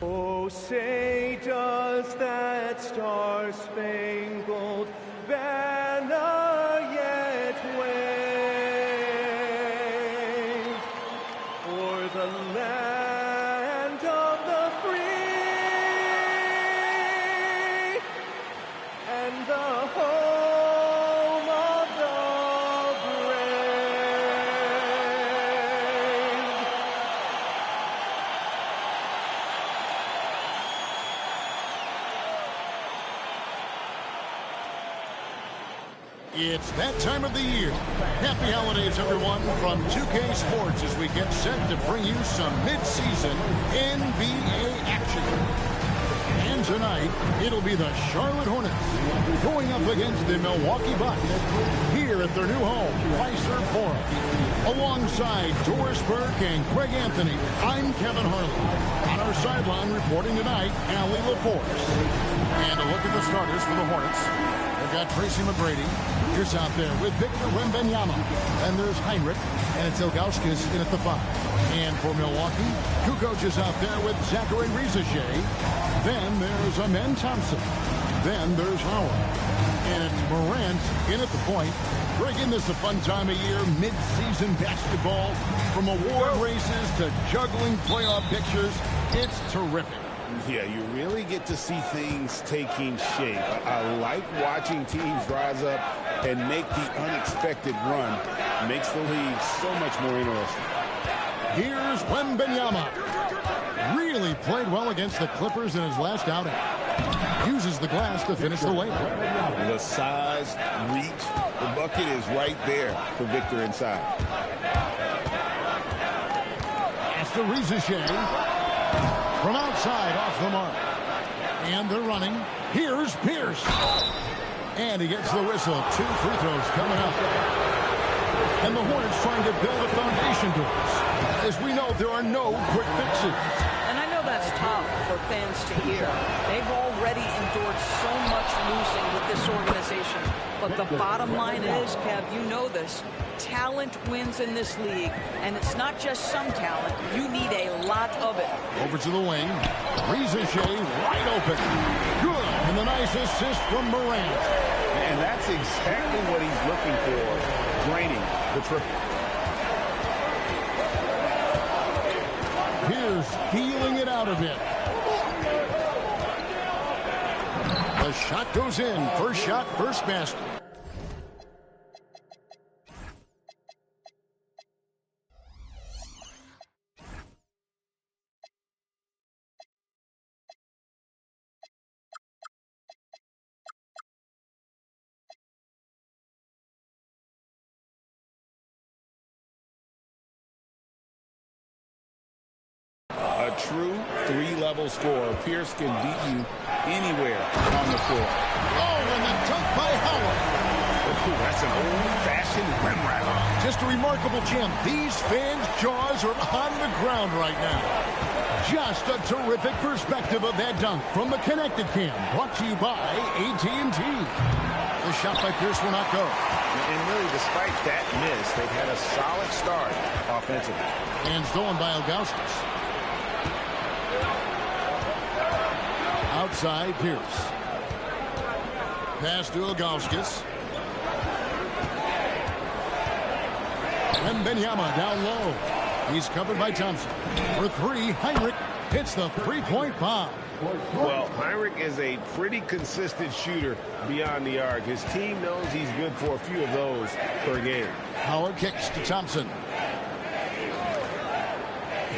Oh, say does that star-spangled banner yet wave o'er the land of the free and the home of the It's that time of the year. Happy holidays, everyone, from 2K Sports as we get set to bring you some mid-season NBA action. And tonight, it'll be the Charlotte Hornets going up against the Milwaukee Bucks here at their new home, Risacher Forum. Alongside Doris Burke and Craig Anthony, I'm Kevin Harlan. On our sideline reporting tonight, Allie LaForce. And a look at the starters for the Hornets. They've got Tracy McGrady. Here's out there with Victor Wembanyama. And there's Heinrich. And it's Ilgauskas in at the 5. And for Milwaukee, Kukoc is out there with Zachary Risacher. Then there's Amen Thompson. Then there's Howard. And it's Morant in at the point. Breaking this a fun time of year, mid-season basketball. From award races to juggling playoff pictures, it's terrific. Yeah, you really get to see things taking shape. I like watching teams rise up and make the unexpected run. Makes the league so much more interesting. Here's Wembanyama. Really played well against the Clippers in his last outing. Uses the glass to finish the layup. The size, reach, the bucket is right there for Victor inside. As to Risacher. From outside, off the mark. And they're running. Here's Pierce. And he gets the whistle. 2 free throws coming up. And the Hornets trying to build a foundation to us. As we know, there are no quick fixes. And I know that's tough for fans to hear. They've already endured so much losing with this organization. But the bottom line is, Kev, you know this, talent wins in this league. And it's not just some talent. You need a lot of it. Over to the wing. Risacher wide open. Good. And the nice assist from Morant. And that's exactly what he's looking for. Draining the triple. Here's feeling it out a bit. The shot goes in. First shot, first basket. A true 3-level scorer. Pierce can beat you anywhere on the floor. Oh, and the dunk by Howard. Ooh, that's an old-fashioned rim rattler. Just a remarkable gem. These fans' jaws are on the ground right now. Just a terrific perspective of that dunk from the Connected Cam. Brought to you by AT&T. The shot by Pierce will not go. And really, despite that miss, they've had a solid start offensively. And stolen by Ilgauskas. Outside, Pierce. Pass to Ilgauskas. And Wembanyama down low. He's covered by Thompson. For 3, Heinrich hits the three-point bomb. Well, Heinrich is a pretty consistent shooter beyond the arc. His team knows he's good for a few of those per game. Howard kicks to Thompson.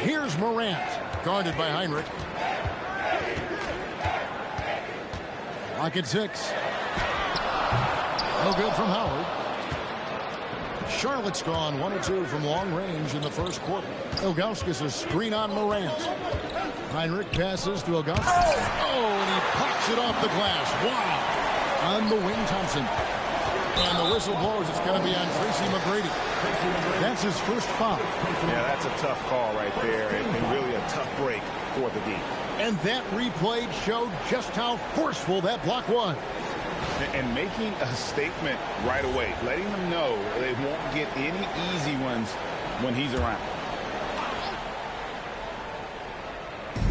Here's Morant, guarded by Heinrich. Lock at 6. No good from Howard. Charlotte's gone 1 of 2 from long range in the first quarter. Ilgauskas a screen on Morant. Heinrich passes to Ilgauskas. Oh, and he pops it off the glass. Wow. On the wing, Thompson. And the whistle blows. It's going to be on Tracy McGrady. That's his first foul. Yeah, that's a tough call right there, and really a tough break for the D. And that replay showed just how forceful that block was. And making a statement right away, letting them know they won't get any easy ones when he's around.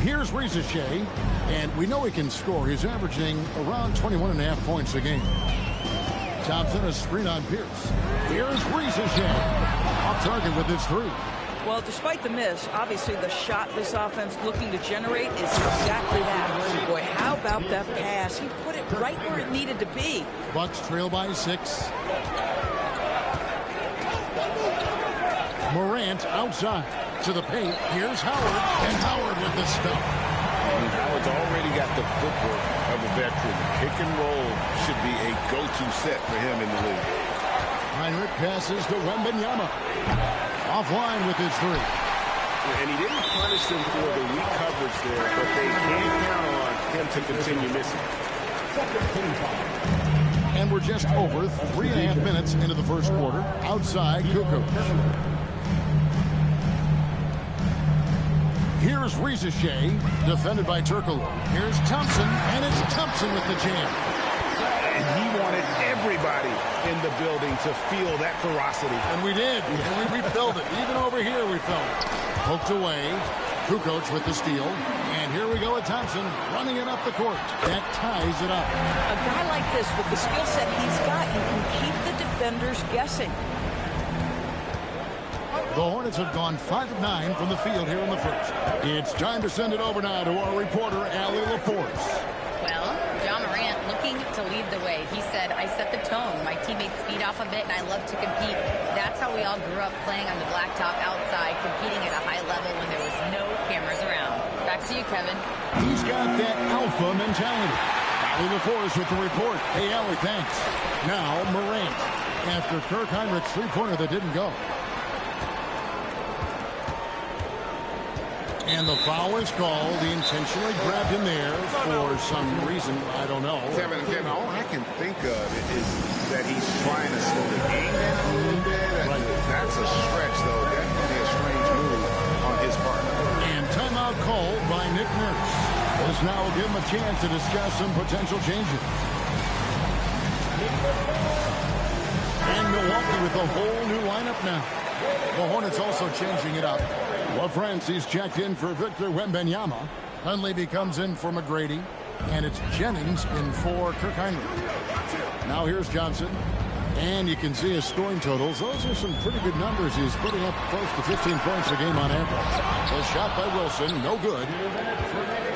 Here's Risacher, and we know he can score. He's averaging around 21.5 points a game. Thompson, a screen on Pierce. Here's Risacher, off target with his three. Well, despite the miss, obviously the shot this offense looking to generate is exactly that. Boy, how about that pass? He put it right where it needed to be. Bucks trail by 6. Morant outside to the paint. Here's Howard, and Howard with the stuff. And Howard's already got the footwork of a veteran. Pick and roll should be a go-to set for him in the league. Heinrich passes to Wemby. Offline with his three. And he didn't punish them for the weak coverage there, but they can count on him to continue missing. And we're just over 3.5 minutes into the first quarter. Outside, Kukoc. Here's Risacher, defended by Turkoglu. Here's Thompson, and it's Thompson with the jam. And he wanted everybody in the building to feel that ferocity. And we did. And we felt it. Even over here, we felt it. Poked away. Kukoc with the steal. And here we go with Thompson running it up the court. That ties it up. A guy like this, with the skill set he's got, you can keep the defenders guessing. The Hornets have gone 5 of 9 from the field here in the first. It's time to send it over now to our reporter, Allie LaForce. Well, John Morant looking to lead the way. He said, I set the tone. My teammates feed off of it, and I love to compete. That's how we all grew up, playing on the blacktop outside, competing at a high level when there was no cameras around. Back to you, Kevin. He's got that alpha mentality. Allie LaForce with the report. Hey, Allie, thanks. Now, Morant, after Kirk Heinrich's three-pointer that didn't go. And the foul is called. He intentionally grabbed him there for some reason. I don't know. Kevin, all I can think of is that he's trying to slow the game down a little bit. Right. That's a stretch, though. Definitely a strange move on his part. And timeout called by Nick Nurse. This now will give him a chance to discuss some potential changes. And Milwaukee with a whole new lineup now. The Hornets also changing it up. Francis checked in for Victor Wembanyama. Hundley comes in for McGrady. And it's Jennings in for Kirk Heinrich. Now here's Johnson. And you can see his scoring totals. Those are some pretty good numbers. He's putting up close to 15 points a game on average. A shot by Wilson, no good.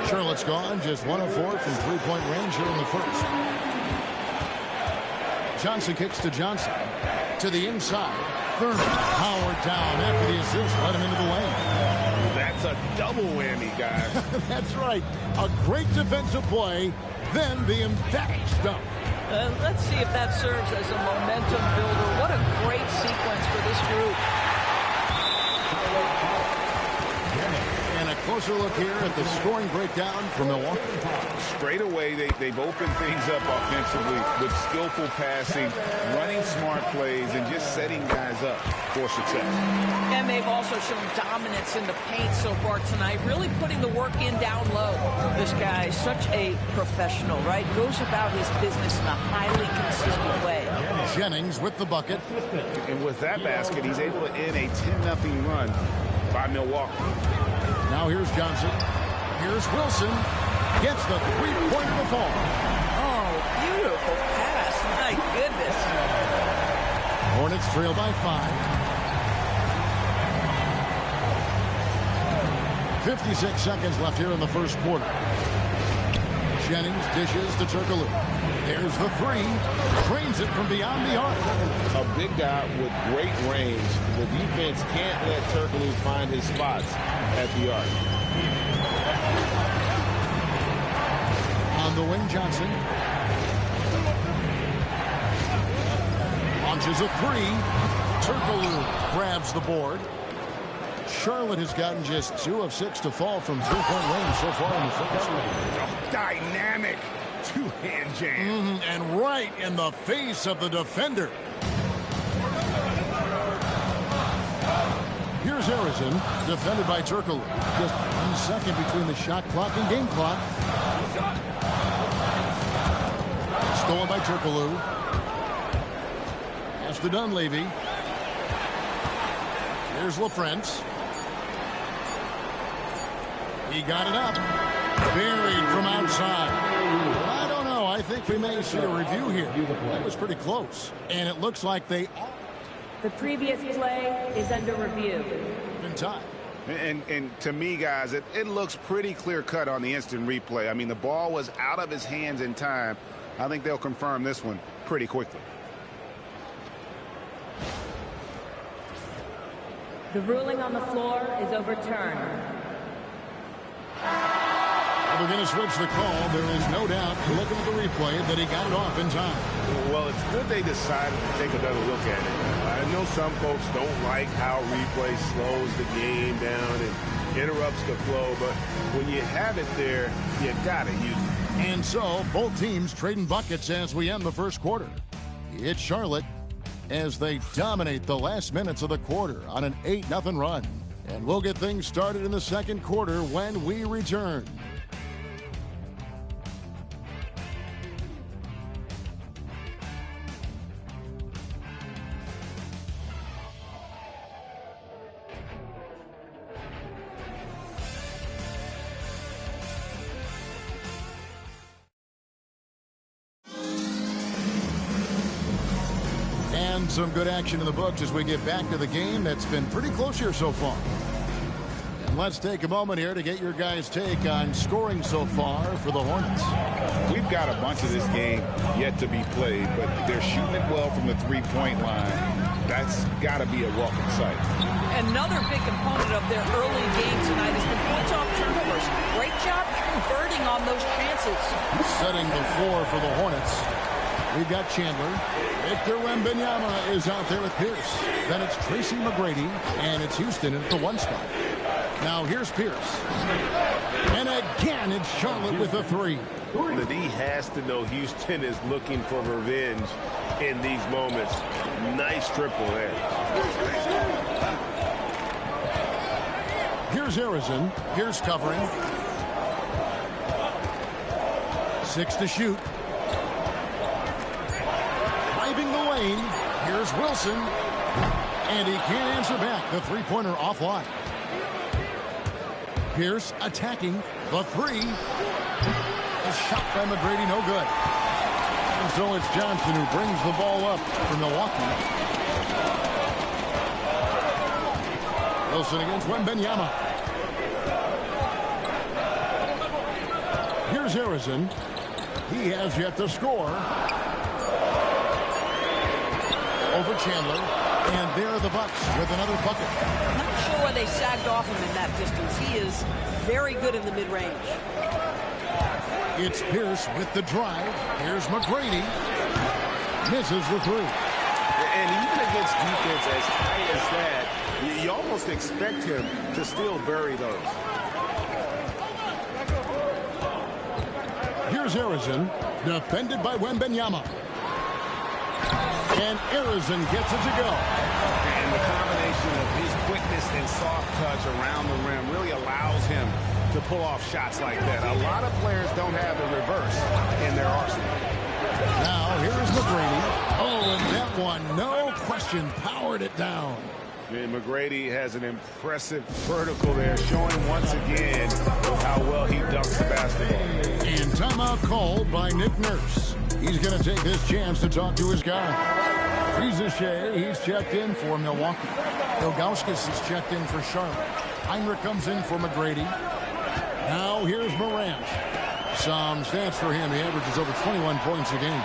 Charlotte's gone, just 1 of 4 from three-point range here in the first. Johnson kicks to Johnson. To the inside. Thurman. Howard down after the assist. Let him into the lane. That's a double whammy, guys. That's right. A great defensive play, then the emphatic stuff. Let's see if that serves as a momentum builder. What a great sequence for this group. And a closer look here at the scoring breakdown for Milwaukee. Straight away, they've opened things up offensively with skillful passing, running smart plays, and just setting guys up for success. And they've also shown dominance in the paint so far tonight, really putting the work in down low. This guy is such a professional, right? Goes about his business in a highly consistent way. Jennings with the bucket. And with that basket, he's able to end a 10-0 run by Milwaukee. Now here's Johnson. Here's Wilson. Gets the three-point of the fall. Oh, beautiful pass. My goodness. Hornets trail by 5. 56 seconds left here in the first quarter. Jennings dishes to Turkoglu. There's the three. Trains it from beyond the arc. A big guy with great range. The defense can't let Turkoglu find his spots at the arc. On the wing, Johnson. Launches a three. Turkoglu grabs the board. Charlotte has gotten just 2 of 6 to fall from three-point range so far in the first. Dynamic two-hand jam. And right in the face of the defender. Here's Harrison, defended by Turkoglu. Just 1 second between the shot clock and game clock. Stolen by Turkoglu. Pass to Dunleavy. Here's LaFrance. He got it up. Buried from outside. But I don't know. I think we may see a review here. That was pretty close. And it looks like they are. The previous play is under review. In time. And to me, guys, it looks pretty clear-cut on the instant replay. I mean, the ball was out of his hands in time. I think they'll confirm this one pretty quickly. The ruling on the floor is overturned. We're going to switch the call. There is no doubt, looking at the replay, that he got it off in time. Well, it's good they decided to take another look at it. I know some folks don't like how replay slows the game down and interrupts the flow, but when you have it there, you got to use it. And so, both teams trading buckets as we end the first quarter. It's Charlotte as they dominate the last minutes of the quarter on an 8-0 run. And we'll get things started in the second quarter when we return. And some good action in the books as we get back to the game that's been pretty close here so far. And let's take a moment here to get your guys' take on scoring so far for the Hornets. We've got a bunch of this game yet to be played, but they're shooting it well from the three-point line. That's got to be a welcome sight. Another big component of their early game tonight has been points off turnovers. Great job converting on those chances. Setting the floor for the Hornets. We've got Chandler. Victor Wembanyama is out there with Pierce. Then it's Tracy McGrady, and it's Houston at the 1 spot. Now here's Pierce. And again, it's Charlotte with a 3. The D has to know Houston is looking for revenge in these moments. Nice triple there. Here's Harrison. Pierce covering. 6 to shoot. Driving the lane. Here's Wilson. And he can't answer back. The three-pointer offline. Pierce attacking the 3. A shot by McGrady, no good. And so it's Johnson who brings the ball up for Milwaukee. Wilson against Wembanyama. Here's Harrison. He has yet to score. Over Chandler. And there are the Bucks with another bucket. Not sure why they sagged off him in that distance. He is very good in the mid-range. It's Pierce with the drive. Here's McGrady. Misses the 3. And even against defense as tight as that, you almost expect him to still bury those. Here's Harrison, defended by Wembanyama. And Harrison gets it to go. And the combination of his quickness and soft touch around the rim really allows him to pull off shots like that. A lot of players don't have the reverse in their arsenal. Now, here's McGrady. Oh, and that one, no question, powered it down. And McGrady has an impressive vertical there, showing once again how well he dunks the basketball. And timeout called by Nick Nurse. He's going to take this chance to talk to his guy. Risacher, he's checked in for Milwaukee. Ilgauskas is checked in for Charlotte. Heinrich comes in for McGrady. Now here's Morant. Some stats for him. He averages over 21 points a game.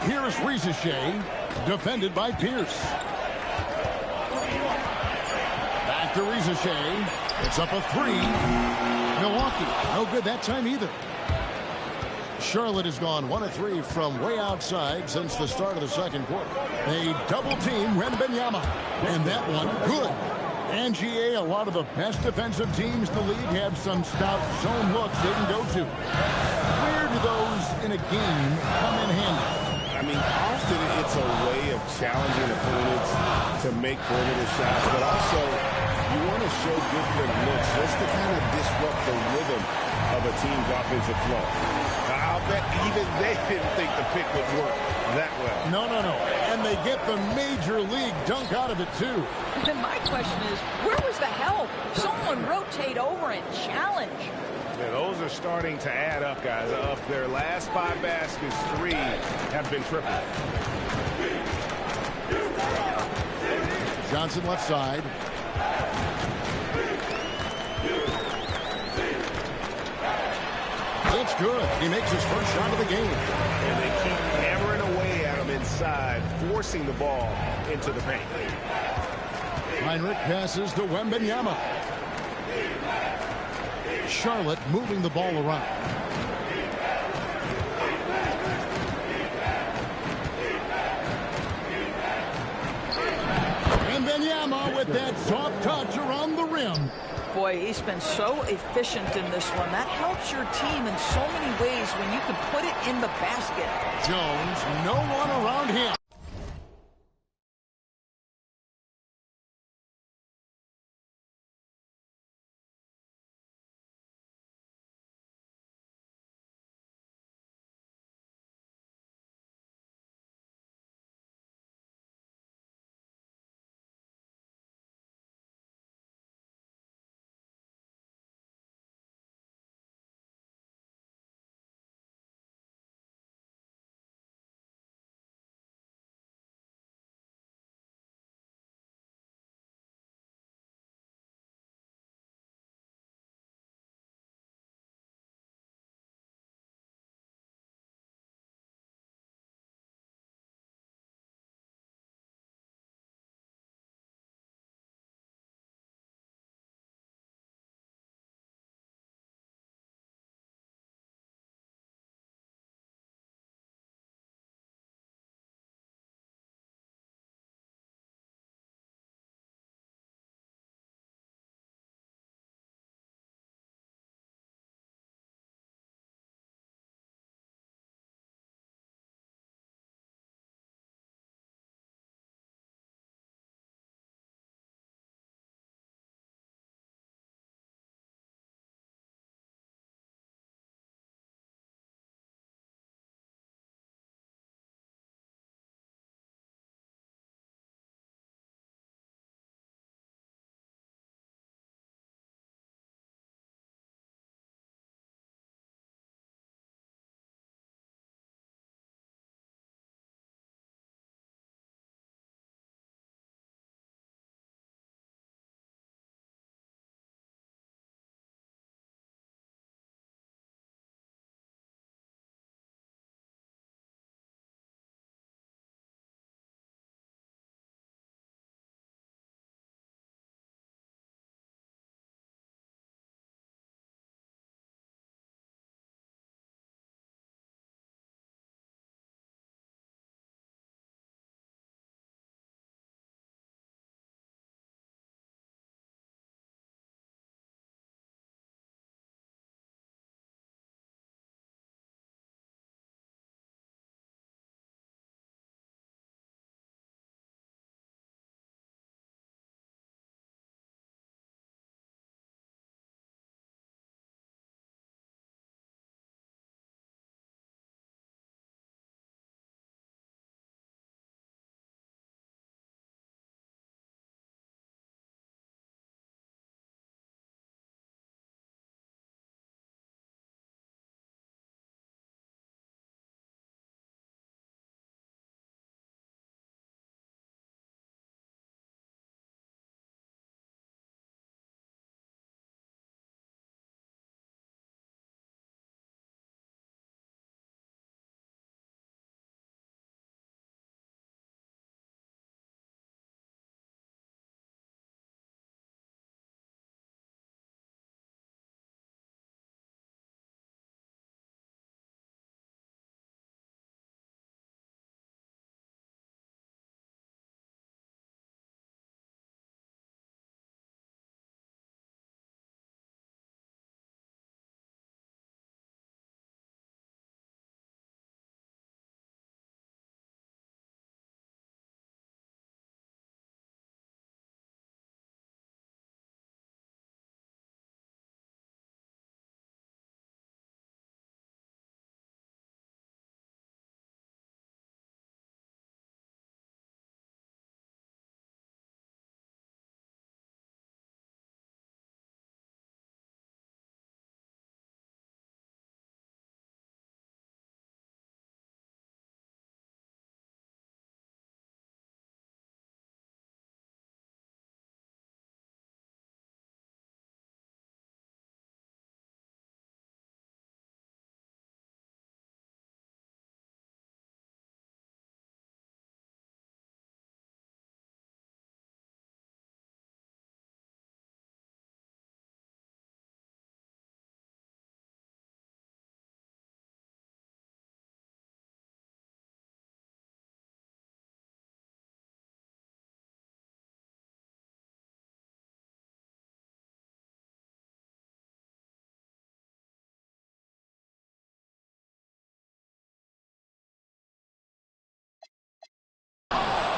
Here's Risacher, defended by Pierce. Back to Risacher. It's up a 3. Milwaukee, no good that time either. Charlotte has gone 1 of 3 from way outside since the start of the second quarter. They double-team Wembanyama, and that one good. And GA, a lot of the best defensive teams in the league have some stout zone looks they can go to. Where do those in a game come in handy? I mean, often it's a way of challenging opponents to make perimeter shots, but also you want to show different looks just to kind of disrupt the rhythm of a team's offensive flow. How even they didn't think the pick would work that well. No. And they get the major league dunk out of it, too. And my question is, where was the help? Someone rotate over and challenge. Yeah, those are starting to add up, guys. Of their last 5 baskets, 3 have been triple. Johnson left side. It's good. He makes his first shot of the game. And they keep hammering away at him inside, forcing the ball into the paint. Heinrich passes to Wembenyama. Charlotte moving the ball around. Wembenyama with that soft touch around the rim. Boy, he's been so efficient in this one. That helps your team in so many ways when you can put it in the basket. Jones, no one around him.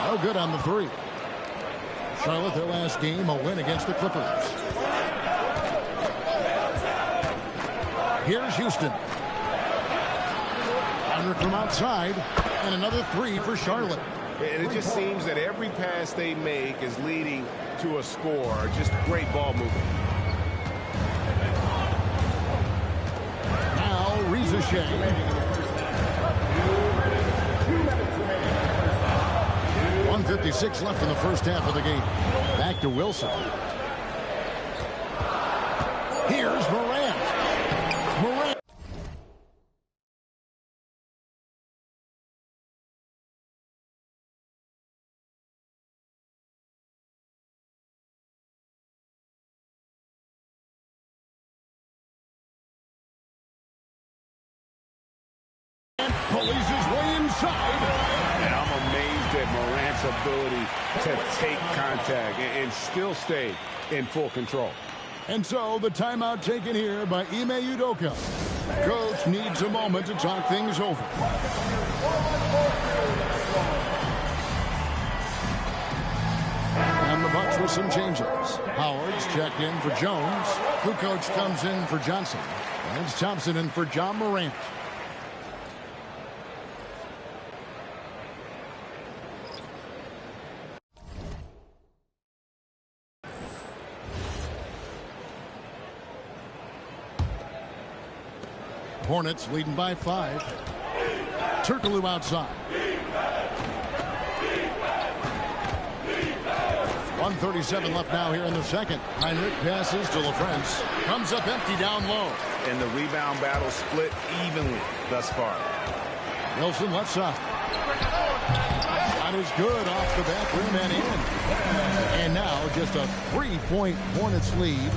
No good on the three. Charlotte, their last game, a win against the Clippers. Here's Houston. From outside, and another three for Charlotte. And it just seems that every pass they make is leading to a score. Just great ball movement. Now Risacher. .156 left in the first half of the game. Back to Wilson. Here's Morant. Pulls his way inside. And I'm amazed at Morant's ability to take contact and still stay in full control. And so the timeout taken here by Ime Udoka. Coach needs a moment to talk things over. And the Bucks with some changes. Howard's checked in for Jones. Kukoc comes in for Johnson. And it's Thompson in for John Morant. Hornets leading by 5. Turkoglu outside. 1:37 left now here in the second. Heinrich passes to LaFrance. Comes up empty down low. And the rebound battle split evenly thus far. Wilson left side. Shot is good off the back rim and in. And now just a 3-point Hornets lead.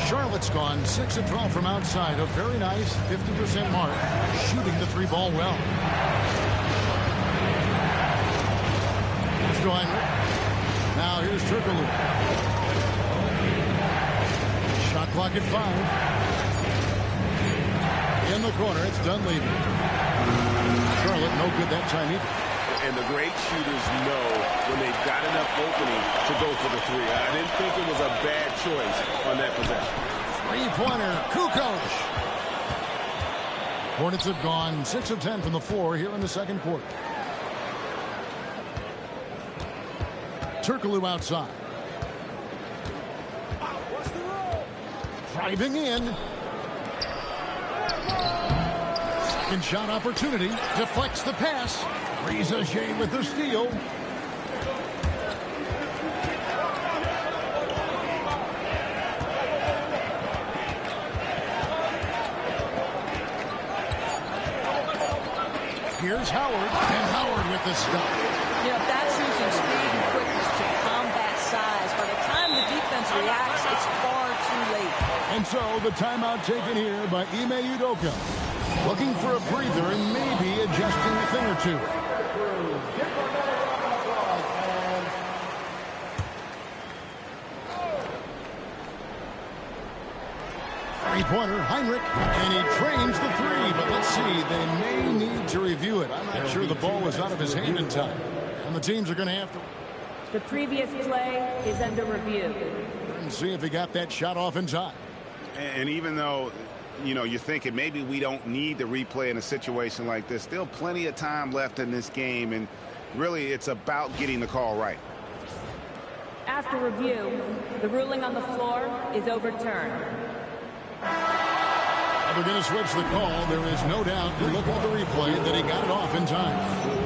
Charlotte's gone 6 of 12 from outside. A very nice 50% mark. Shooting the three ball well. Pass to Heinrich. Now here's Turkoglu. Shot clock at 5. In the corner, it's Dunleavy. Charlotte no good that time either. And the great shooters know when they've got enough opening to go for the three. I didn't think it was a bad choice on that possession. Three-pointer, Kukoc. Hornets have gone 6 of 10 from the floor here in the second quarter. Turkoglu outside. Driving in. Second shot opportunity. Deflects the pass. Risacher with the steal. Here's Howard. And Howard with the stop. Yeah, that's using speed and quickness to combat size. By the time the defense reacts, it's far too late. And so the timeout taken here by Ime Udoka. Looking for a breather and maybe adjusting a thing or two. Three-pointer, Heinrich, and he trains the three. But let's see, they may need to review it. I'm not sure the ball was out of his hand in time. And the teams are going to have to... The previous play is under review. And see if he got that shot off in time. And even though, you know, you're thinking maybe we don't need the replay in a situation like this, still plenty of time left in this game. And really, it's about getting the call right. After review, the ruling on the floor is overturned. They're going to switch the call. There is no doubt, looking at the replay, that he got it off in time.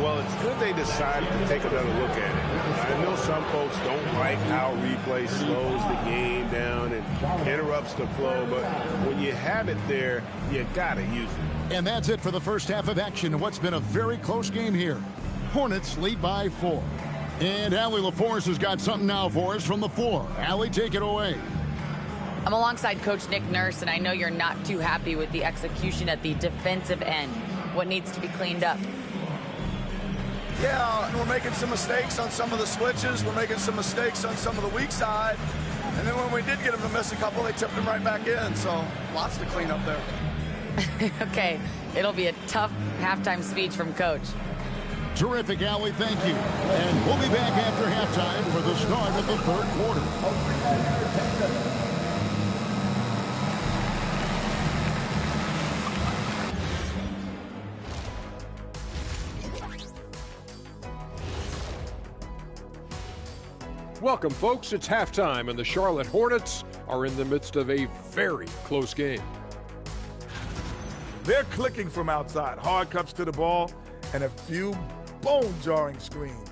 Well, it's good they decided to take another look at it. I know some folks don't like how replay slows the game down and interrupts the flow, but when you have it there, you got to use it. And that's it for the first half of action in what's been a very close game here. Hornets lead by 4. And Allie LaForce has got something now for us from the floor. Allie, take it away. I'm alongside Coach Nick Nurse, and I know you're not too happy with the execution at the defensive end. What needs to be cleaned up? Yeah, we're making some mistakes on some of the switches. We're making some mistakes on some of the weak side. And then when we did get them to miss a couple, they tipped them right back in. So lots to clean up there. Okay, it'll be a tough halftime speech from Coach. Terrific, Allie. Thank you. And we'll be back after halftime for the start of the third quarter. Welcome, folks. It's halftime, and the Charlotte Hornets are in the midst of a very close game. They're clicking from outside. Hard cuts to the ball and a few bone-jarring screens.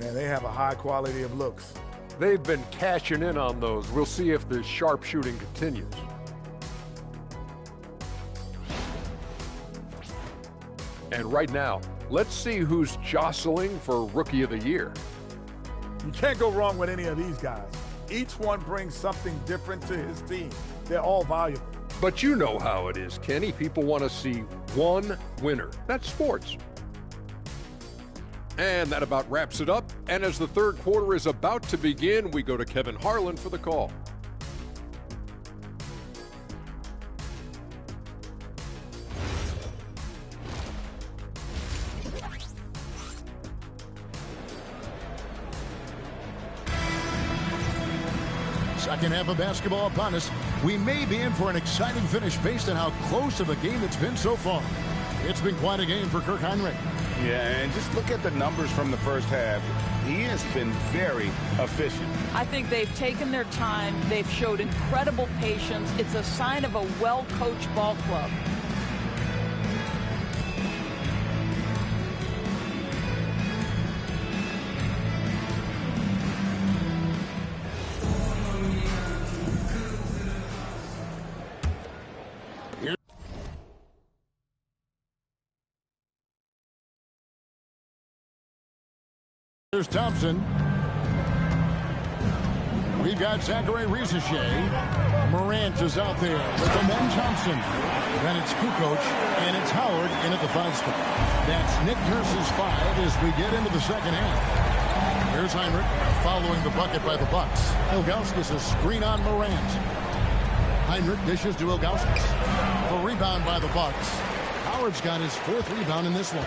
Man, they have a high quality of looks. They've been cashing in on those. We'll see if the sharp shooting continues. And right now, let's see who's jostling for Rookie of the Year. You can't go wrong with any of these guys. Each one brings something different to his team. They're all valuable. But you know how it is, Kenny. People want to see one winner. That's sports. And that about wraps it up. And as the third quarter is about to begin, we go to Kevin Harlan for the call. Second half of basketball upon us. We may be in for an exciting finish based on how close of a game it's been so far. It's been quite a game for Kirk Heinrich. Yeah, and just look at the numbers from the first half. He has been very efficient. I think they've taken their time. They've showed incredible patience. It's a sign of a well-coached ball club. Here's Thompson. We've got Zachary Risacher. Morant is out there with the men Thompson. Then it's Kukoc, and it's Howard in at the 5 spot. That's Nick Nurse's 5 as we get into the second half. Here's Heinrich following the bucket by the Bucks. Ilgauskas a screen on Morant. Heinrich dishes to Ilgauskas. A rebound by the Bucks. Howard's got his 4th rebound in this one.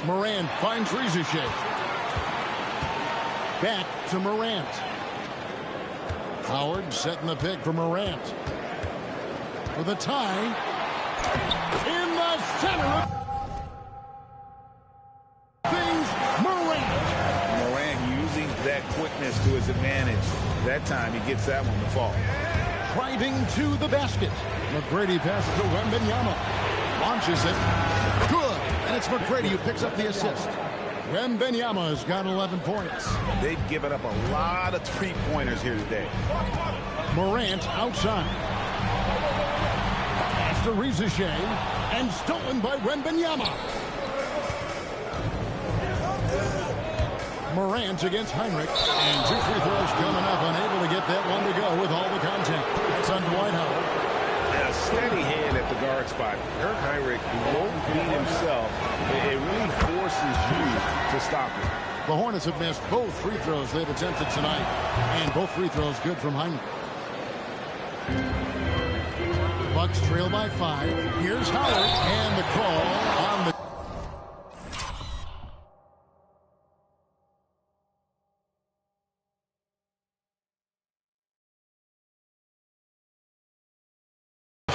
Morant finds Risacher. Back to Morant. Howard setting the pick for Morant. For the tie. In the center of things, Morant. Morant using that quickness to his advantage. That time he gets that one to fall. Driving to the basket. McGrady passes to Wembenyama. Launches it. Good. And it's McGrady who picks up the assist. Wembenyama has got 11 points. They've given up a lot of three-pointers here today. Morant outside. Pass to Risacher. And stolen by Wembenyama. Morant against Heinrich. And 2 free throws coming up. Unable to get that one to go with all the contact. That's on Dwight Howard. A steady hand at the guard spot. Kirk Heinrich won't beat himself. It really forces you to stop him. The Hornets have missed both free throws they've attempted tonight. And both free throws good from Heinrich. Bucks trail by 5. Here's Howard. And the call on the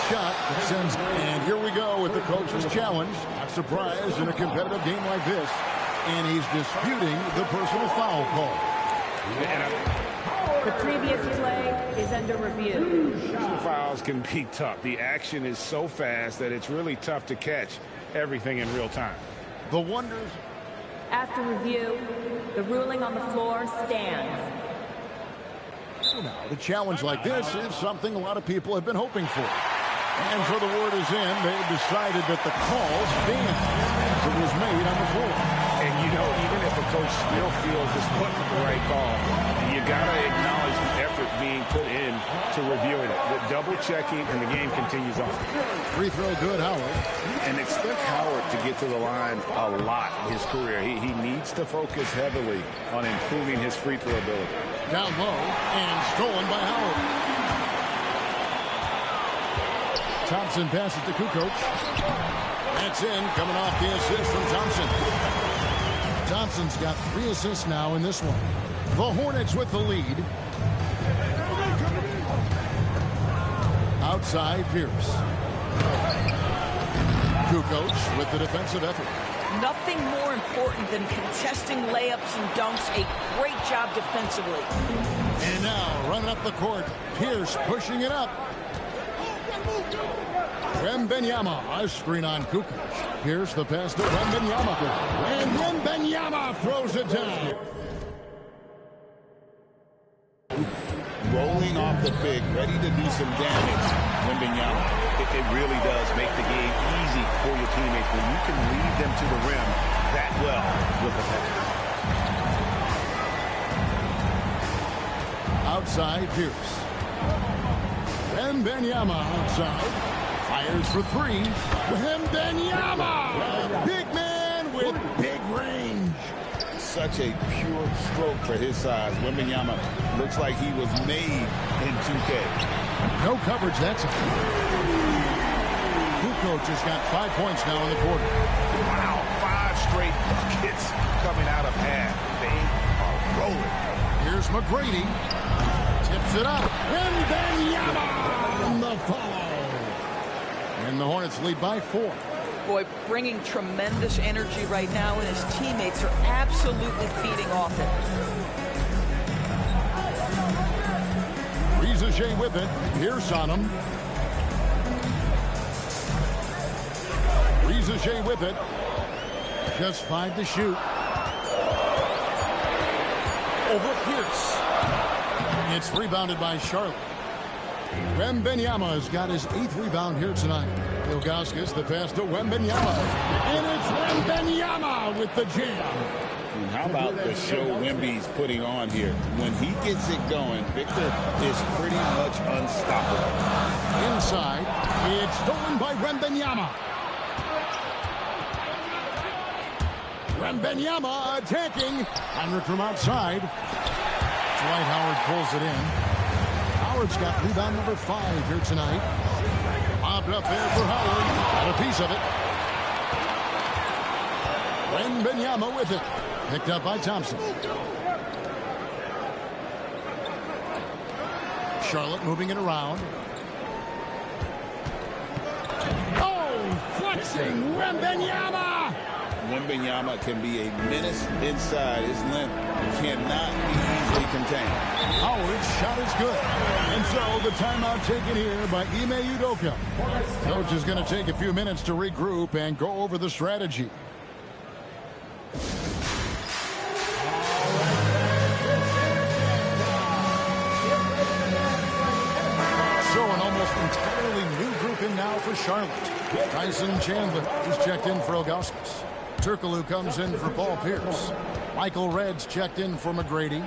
shot that sends. And here we go with the coach's challenge. Not surprised in a competitive game like this. And he's disputing the personal foul call. The previous play is under review. Personal fouls can be tough. The action is so fast that it's really tough to catch everything in real time. The wonders. After review, the ruling on the floor stands. Now, the challenge like this is something a lot of people have been hoping for. And for the word is in, they've decided that the call stands. It was made on the floor. And you know, even if a coach still feels this wasn't the right call, you got to acknowledge the effort being put in to reviewing it. The double checking, and the game continues on. Free throw good, Howard. And expect Howard to get to the line a lot in his career. He needs to focus heavily on improving his free throw ability. Down low and stolen by Howard. Thompson passes to Kukoc. That's in, coming off the assist from Thompson. Thompson's got 3 assists now in this one. The Hornets with the lead. Outside, Pierce. Kukoc with the defensive effort. Nothing more important than contesting layups and dunks. A great job defensively. And now, running up the court, Pierce pushing it up. Wembenyama, a screen on Kukoc. Pierce the pass to Wembenyama. And Wembenyama throws it down. Rolling off the pick, ready to do some damage. Wembenyama. It really does make the game easy for your teammates when you can lead them to the rim that well with a pass. Outside, Pierce. Wembenyama outside. Fires for 3. Wembenyama! Big man with big range. Such a pure stroke for his size. Wembenyama looks like he was made in 2K. No coverage, that's it. Kukoc has got 5 points now in the quarter. Wow, 5 straight buckets coming out of half. They are rolling. Here's McGrady. Tips it up. Wembenyama on the follow. And the Hornets lead by 4. Boy, bringing tremendous energy right now, and his teammates are absolutely feeding off it. Risacher with it. Pierce on him. Risacher with it. Just 5 to shoot. Over Pierce. It's rebounded by Charlotte. Wembenyama has got his 8th rebound here tonight. Ilgauskas the pass to Wembenyama. And it's Wembenyama with the jam. And how about the show Wemby's putting on here? When he gets it going, Victor is pretty much unstoppable. Inside, it's stolen by Wembenyama. Wembenyama attacking. Heinrich from outside. Dwight Howard pulls it in. Howard's got rebound number 5 here tonight. Bobbed up there for Howard. Got a piece of it. Wembenyama with it. Picked up by Thompson. Charlotte moving it around. Oh, flexing Wembenyama. Wembenyama can be a menace inside. His length cannot be easily contained. Howard's shot is good. And so the timeout taken here by Ime Udoka. Coach is going to take a few minutes to regroup and go over the strategy. So an almost entirely new group in now for Charlotte. Tyson Chandler is checked in for Ilgauskas. Turkoglu comes in for Paul Pierce. Michael Red's checked in for McGrady.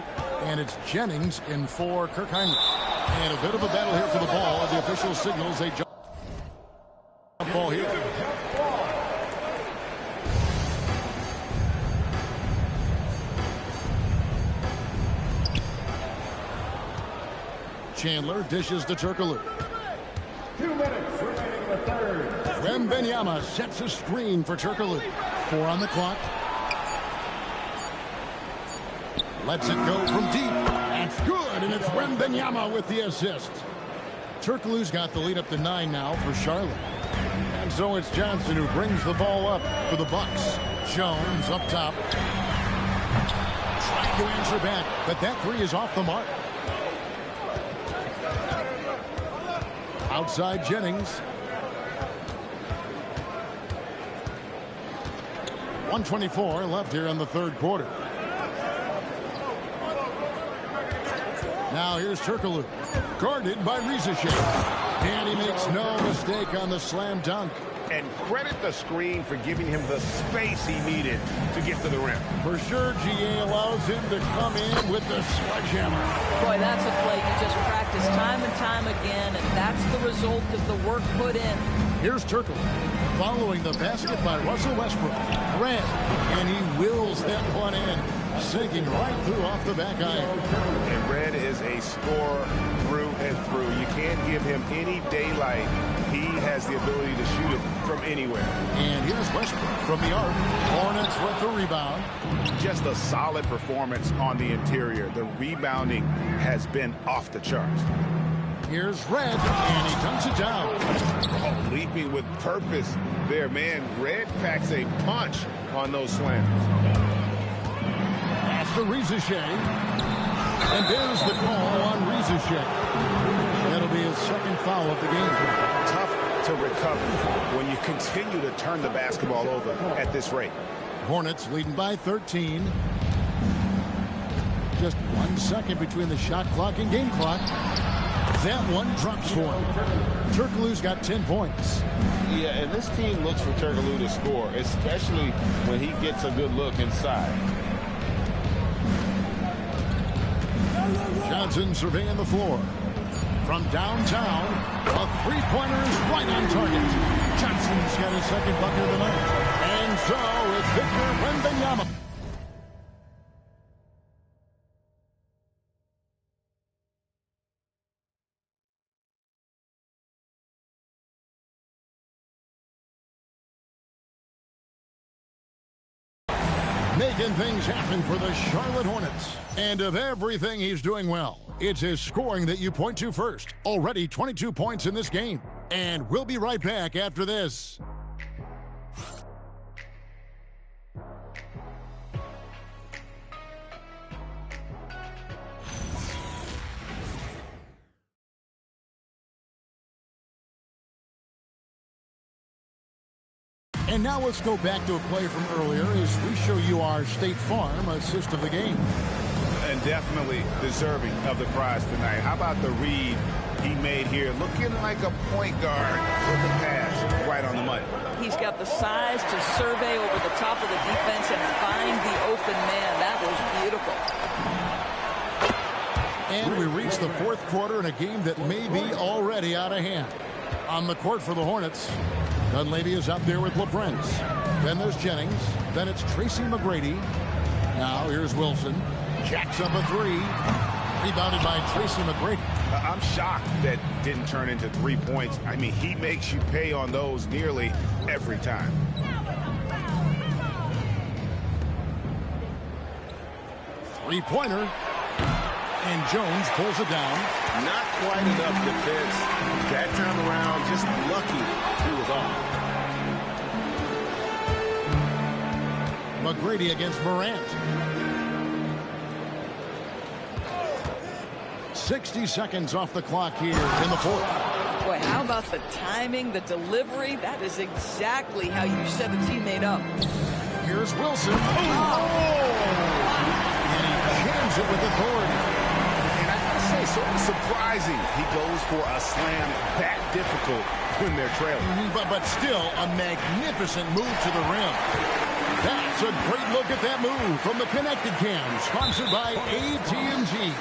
And it's Jennings in for Kirk Heinrich. And a bit of a battle here for the ball. The official signals a jump ball here. Chandler dishes to Turkoglu. 2 minutes remaining in the third. Wembenyama sets a screen for Turkoglu. 4 on the clock. Lets it go from deep. That's good, and it's Wembenyama with the assist. Turkoglu's got the lead up to 9 now for Charlotte. And so it's Johnson who brings the ball up for the Bucks. Jones up top. Trying to answer back, but that 3 is off the mark. Outside Jennings. 1:24 left here in the third quarter. Now here's Turkoglu, guarded by Risacher. And he makes no mistake on the slam dunk. And credit the screen for giving him the space he needed to get to the rim. For sure, GA allows him to come in with the sledgehammer. Boy, that's a play you just practice time and time again, and that's the result of the work put in. Here's Turkoglu, following the basket by Russell Westbrook. Red, and he wills that one in, sinking right through off the back iron. And Red is a scorer through and through. You can't give him any daylight He has the ability to shoot it from anywhere. And here's Westbrook from the arc. Hornets with the rebound. Just a solid performance on the interior. The rebounding has been off the charts. Here's Red, and he dunks it down. Oh, leaping with purpose there, man. Red packs a punch on those slams. That's the Risacher. And there's the call on Risacher. That'll be his second foul of the game. Tough to recover when you continue to turn the basketball over at this rate. Hornets leading by 13. Just 1 second between the shot clock and game clock. That one drops for him. Turkoglu's got 10 points. Yeah, and this team looks for Turkoglu to score, especially when he gets a good look inside. Johnson surveying the floor. From downtown, a three-pointer is right on target. Johnson's got his second bucket of the night. And so it's Victor Wembanyama. Making things happen for the Charlotte Hornets. And of everything he's doing well, it's his scoring that you point to first. Already 22 points in this game. And we'll be right back after this. And now let's go back to a play from earlier as we show you our State Farm assist of the game. And definitely deserving of the prize tonight. How about the read he made here? Looking like a point guard with the pass right on the money. He's got the size to survey over the top of the defense and find the open man. That was beautiful. And we reach the fourth quarter in a game that may be already out of hand. On the court for the Hornets, Dunleavy is up there with LaFrentz. Then there's Jennings. Then it's Tracy McGrady. Now here's Wilson. Jacks up a three. Rebounded by Tracy McGrady. I'm shocked that didn't turn into 3 points. I mean, he makes you pay on those nearly every time. Three-pointer. And Jones pulls it down. Not quite enough defense. That time around, just lucky he was off. McGrady against Morant. 60 seconds off the clock here in the fourth. Boy, how about the timing, the delivery? That is exactly how you set a teammate up. Here's Wilson. And he jams it with authority. Say sort of surprising he goes for a slam that difficult when they're trailing. But still a magnificent move to the rim. That's a great look at that move from the Connected Cam, sponsored by AT&T.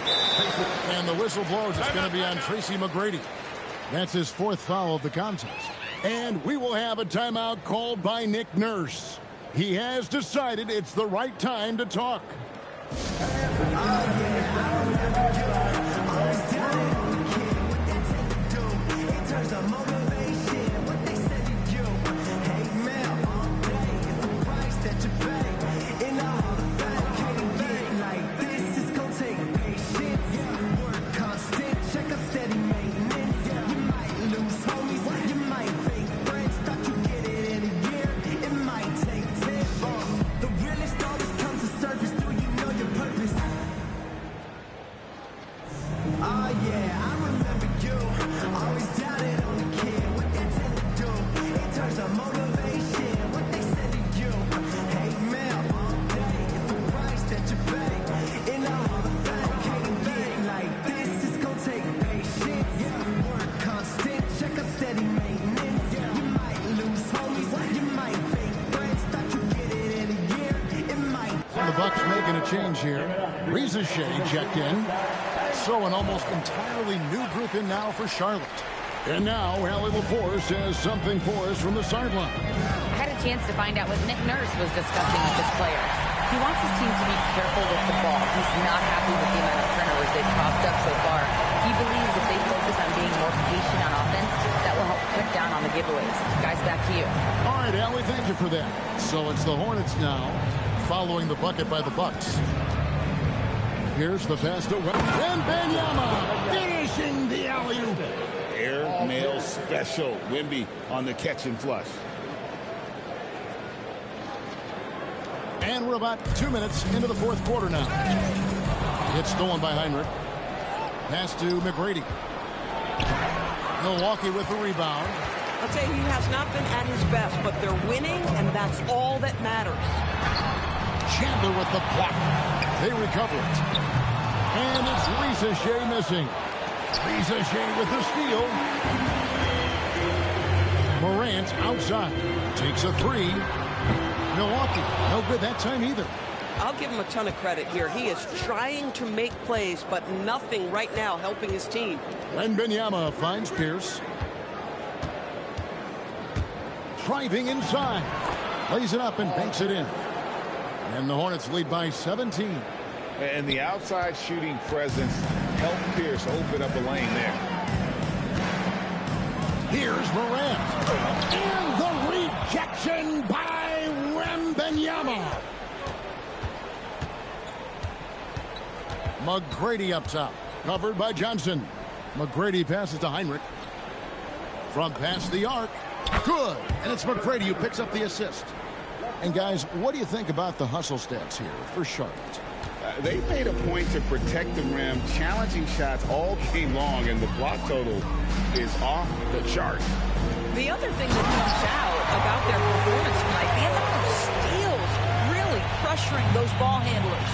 And the whistle blows. It's going to be on Tracy McGrady. That's his fourth foul of the contest. And we will have a timeout called by Nick Nurse. He has decided it's the right time to talk. Change here. Risacher checked in. So an almost entirely new group in now for Charlotte. And now Allie LaForce has something for us from the sideline. I had a chance to find out what Nick Nurse was discussing with his players. He wants his team to be careful with the ball. He's not happy with the amount of turnovers they've propped up so far. He believes if they focus on being more patient on offense, that will help cut down giveaways. Guys, back to you. All right, Allie, thank you for that. So it's the Hornets now, following the bucket by the Bucks. Here's the pass to Wemby, finishing the alley-oop. Air mail special. Wemby on the catch and flush. And we're about 2 minutes into the fourth quarter now. It's stolen by Heinrich. Pass to McGrady. Milwaukee with the rebound. I'll tell you, he has not been at his best, but they're winning, and that's all that matters. Chandler with the block. They recover it. And it's Risacher missing. Risacher with the steal. Morant outside. Takes a three. Milwaukee, no good that time either. I'll give him a ton of credit here. He is trying to make plays, but nothing right now helping his team. Wembanyama finds Pierce. Driving inside. Lays it up and banks it in. And the Hornets lead by 17. And the outside shooting presence helped Pierce open up a lane there. Here's Morant. And the rejection by Wembanyama. McGrady up top. Covered by Johnson. McGrady passes to Heinrich. From past the arc. Good. And it's McGrady who picks up the assist. And guys, what do you think about the hustle stats here for Charlotte? They made a point to protect the rim, challenging shots all game long, and the block total is off the charts. The other thing that comes out about their performance tonight, the amount of steals, really pressuring those ball handlers.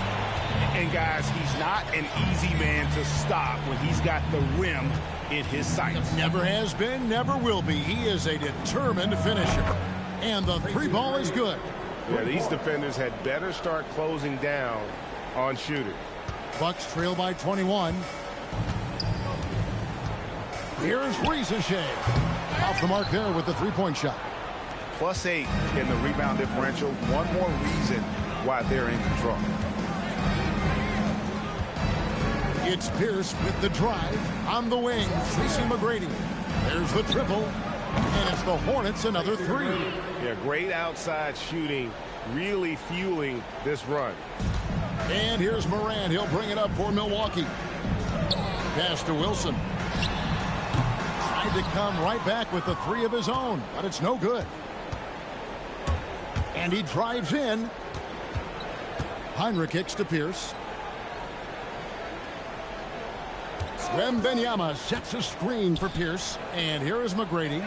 And guys, he's not an easy man to stop when he's got the rim in his sights. Never has been, never will be. He is a determined finisher. And the three ball is good. Yeah, these defenders had better start closing down on shooters. Bucks trail by 21. Here's Risacher. Off the mark there with the three-point shot. +8 in the rebound differential. One more reason why they're in control. It's Pierce with the drive on the wing. Tracy McGrady. There's the triple. And it's the Hornets another three. Yeah, great outside shooting, really fueling this run. And here's Morant. He'll bring it up for Milwaukee. Pass to Wilson. Tried to come right back with the three of his own, but it's no good. And he drives in. Heinrich kicks to Pierce. Wembanyama sets a screen for Pierce. And here is McGrady.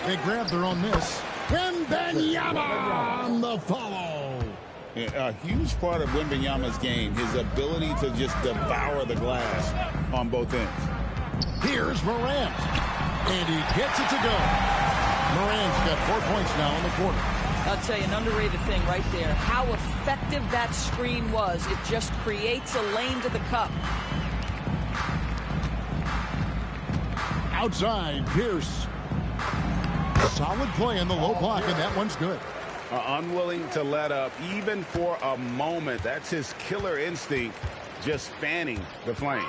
They grab their own miss. Wembanyama on the follow. A huge part of Wembanyama's game, his ability to just devour the glass on both ends. Here's Morant. And he gets it to go. Morant's got 4 points now in the quarter. I'll tell you, an underrated thing right there. How effective that screen was. It just creates a lane to the cup. Outside, Pierce. Solid play in the low block, and that one's good. Unwilling to let up even for a moment. That's his killer instinct, just fanning the flames.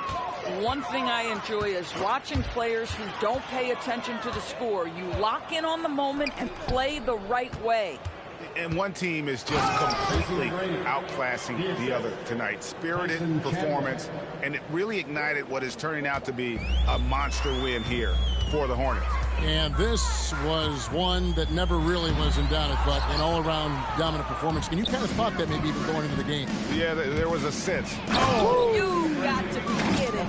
One thing I enjoy is watching players who don't pay attention to the score. You lock in on the moment and play the right way. And one team is just completely outclassing the other tonight. Spirited performance, and it really ignited what is turning out to be a monster win here for the Hornets. And this was one that never really was in doubt, but an all-around dominant performance. And you kind of thought that maybe even going into the game. Yeah, there was a sense. Oh, you got to be kidding.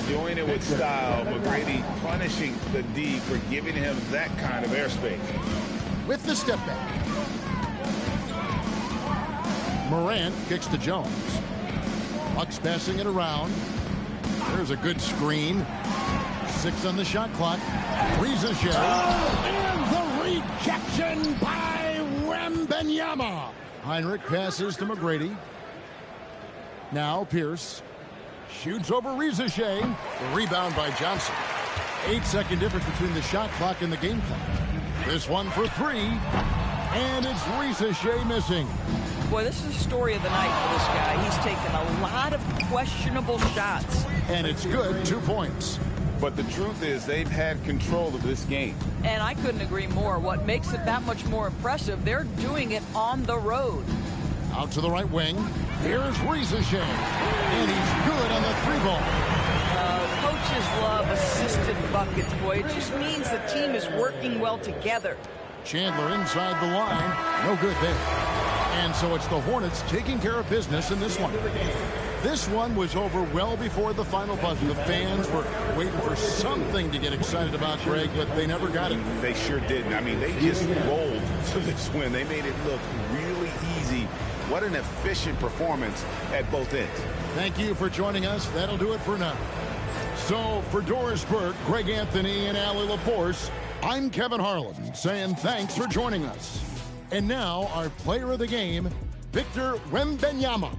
Doing it with style. McGrady punishing the D for giving him that kind of airspace. With the step back. Morant kicks to Jones. Bucks passing it around. There's a good screen. 6 on the shot clock. Risacher. And the rejection by Wembanyama. Heinrich passes to McGrady. Now Pierce. Shoots over Risacher. The rebound by Johnson. 8-second difference between the shot clock and the game clock. This one for 3. And it's Risacher missing. Boy, this is the story of the night for this guy. He's taken a lot of questionable shots. And it's good. 2 points. But the truth is they've had control of this game. And I couldn't agree more. What makes it that much more impressive, they're doing it on the road. Out to the right wing. Here's Risacher. And he's good on the 3-ball. Coaches love assisted buckets, boy. It just means the team is working well together. Chandler inside the line. No good there. And so it's the Hornets taking care of business in this one. This one was over well before the final buzzer. The fans were waiting for something to get excited about, Greg, but they never got it. They sure didn't. I mean, they just rolled to this win. They made it look really easy. What an efficient performance at both ends. Thank you for joining us. That'll do it for now. So for Doris Burke, Greg Anthony, and Allie LaForce, I'm Kevin Harlan saying thanks for joining us. And now our player of the game, Victor Wembanyama.